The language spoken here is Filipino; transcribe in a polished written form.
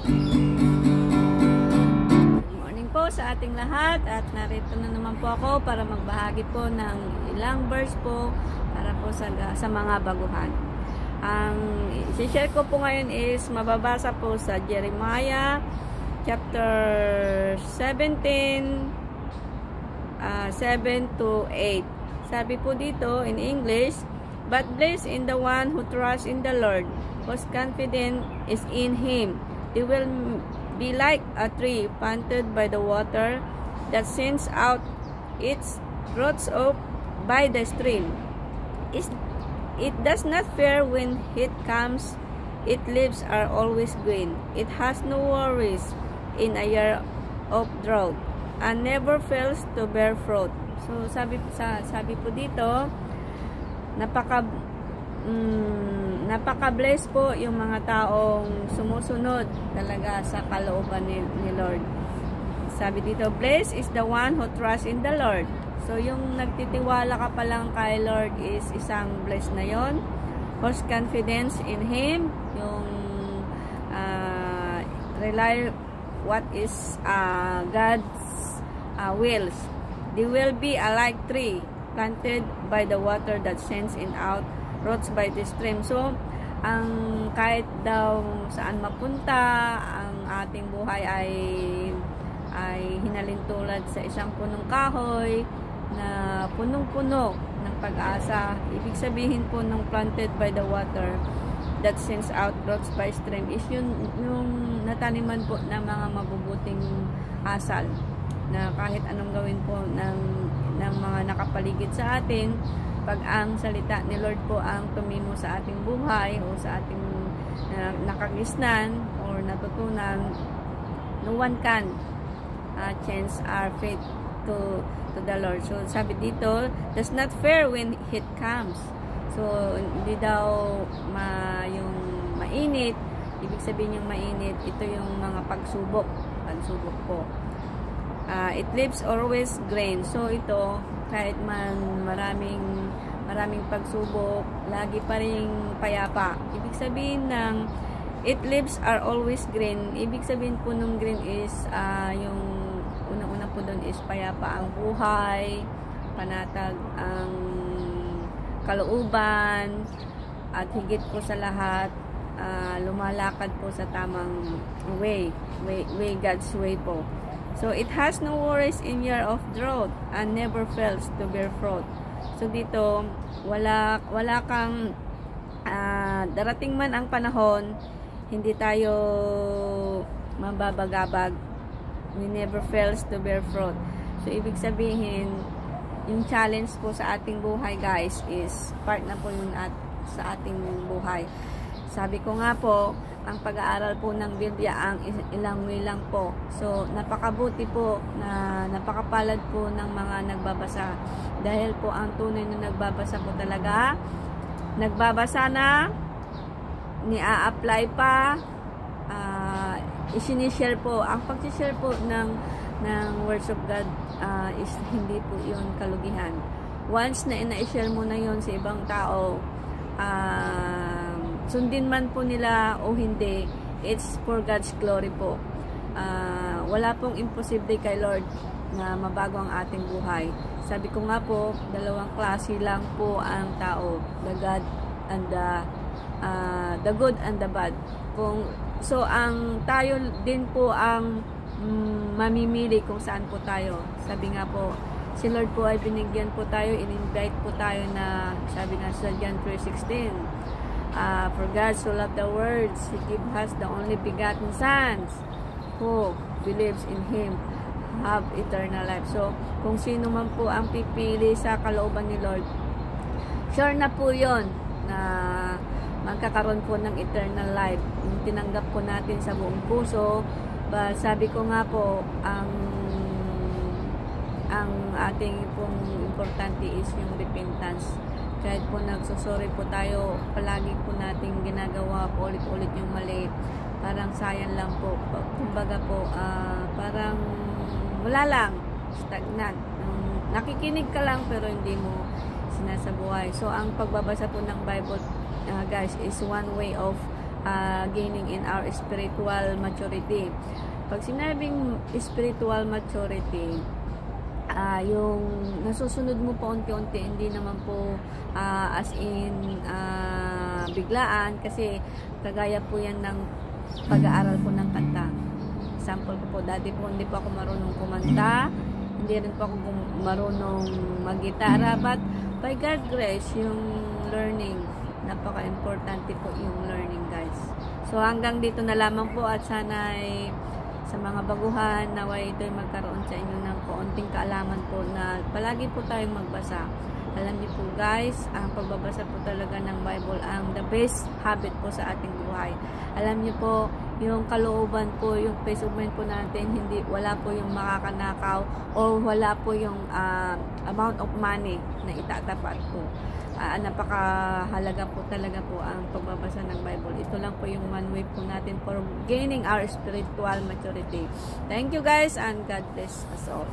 Good morning po sa ating lahat at narito na naman po ako para magbahagi po ng ilang verse po para po sa mga baguhan. Ang i-share ko po ngayon is mababasa po sa Jeremiah chapter 17 7 to 8. Sabi po dito in English, "But blessed in the one who trusts in the Lord, whose confidence is in Him. They will be like a tree planted by the water that sends out its roots up by the stream. It does not fear when heat comes. Its leaves are always green. It has no worries in a year of drought, and never fails to bear fruit." So sabi po dito, napaka-bless po yung mga taong sumusunod talaga sa kalooban ni Lord. Sabi dito, "Blessed is the one who trusts in the Lord." So yung nagtitiwala ka pa lang kay Lord is isang blessed na yon. Whose confidence in Him, yung rely what is God's wills. They will be a like tree planted by the water that sends in out roots by the stream. So, ang kahit daw saan mapunta, ang ating buhay ay hinalintulad sa isang punong kahoy na punong-puno ng pag-asa. Ibig sabihin po ng planted by the water that sends out roots by stream is yung nataniman po ng mga mabubuting asal na kahit anong gawin po ng mga nakapaligid sa atin, pag ang salita ni Lord po ang tumimo sa ating buhay o sa ating nakagisnan or natutunan, no one can change our faith to the Lord. So sabi dito, does not fear when heat comes. So hindi daw yung mainit, ibig sabihin yung mainit, ito yung mga pagsubok po. It leaves always green. So ito, kahit man maraming pagsubok, lagi pa ring payapa. Ibig sabihin ng it leaves are always green. Ibig sabihin po nung green is yung unang-una po doon is payapa ang buhay, panatag ang kalooban, at higit po sa lahat lumalakad po sa tamang way God's way po. So it has no worries in year of drought and never fails to bear fruit. So dito wala kang darating man ang panahon, hindi tayo mababagabag. We never fails to bear fruit. So ibig sabihin, yung challenge po sa ating buhay guys is part na po yun sa ating buhay. Sabi ko nga po, ang pag-aaral po ng Biblia ang ilang way lang po. So, napakabuti po na napakapalad po ng mga nagbabasa. Dahil po ang tunay na nagbabasa po talaga, nagbabasa na, ni-a-apply pa, isinishare po. Ang pag-share po ng words of God is hindi po yun kalugihan. Once na ina-share mo na yun sa ibang tao, sundin man po nila o hindi, it's for God's glory po. Wala pong imposible kay Lord na mabago ang ating buhay. Sabi ko nga po, dalawang klase lang po ang tao, the God and the good and the bad. So ang tayo din po ang mamimili kung saan po tayo. Sabi nga po, si Lord po ay binigyan po tayo, in-invite po tayo na, sabi nga sa John 3:16, for God so loved the world, He gave us the only begotten sons, who believes in Him have eternal life. So, kung sino man po ang pipili sa kalooban ni Lord, sure na po yun na magkakaroon po ng eternal life. Yung tinanggap po natin sa buong puso. But sabi ko nga po, ang ating pong importante is yung repentance. Kahit po nagsusuri po tayo, palagi po nating ginagawa po ulit-ulit yung mali. Parang sayang lang po. Kumbaga po, parang wala lang. Stagnant. Nakikinig ka lang pero hindi mo sinasabuhay. So, ang pagbabasa po ng Bible, guys, is one way of gaining in our spiritual maturity. Pag sinabing spiritual maturity, yung nasusunod mo po unti-unti, hindi naman po as in biglaan, kasi kagaya po yan ng pag-aaral po ng kanta. Example ko po, dati po hindi po ako marunong kumanta, hindi rin po ako marunong mag-gitara, but by God grace, yung learning, napaka-importante po yung learning, guys. So hanggang dito na lamang po, at sana ay sa mga baguhan, naway ito'y magkaroon sa inyo ng kaunting kaalaman po na palagi po tayong magbasa. Alam niyo po guys, ang pagbabasa po talaga ng Bible ang the best habit po sa ating buhay. Alam niyo po, yung kalooban po, yung peace of mind po natin, wala po yung makakanakaw o wala po yung amount of money na itatapat po. Napakahalaga po talaga po ang pagbabasa ng Bible. Ito lang po yung one way po natin for gaining our spiritual maturity. Thank you guys, and God bless us all.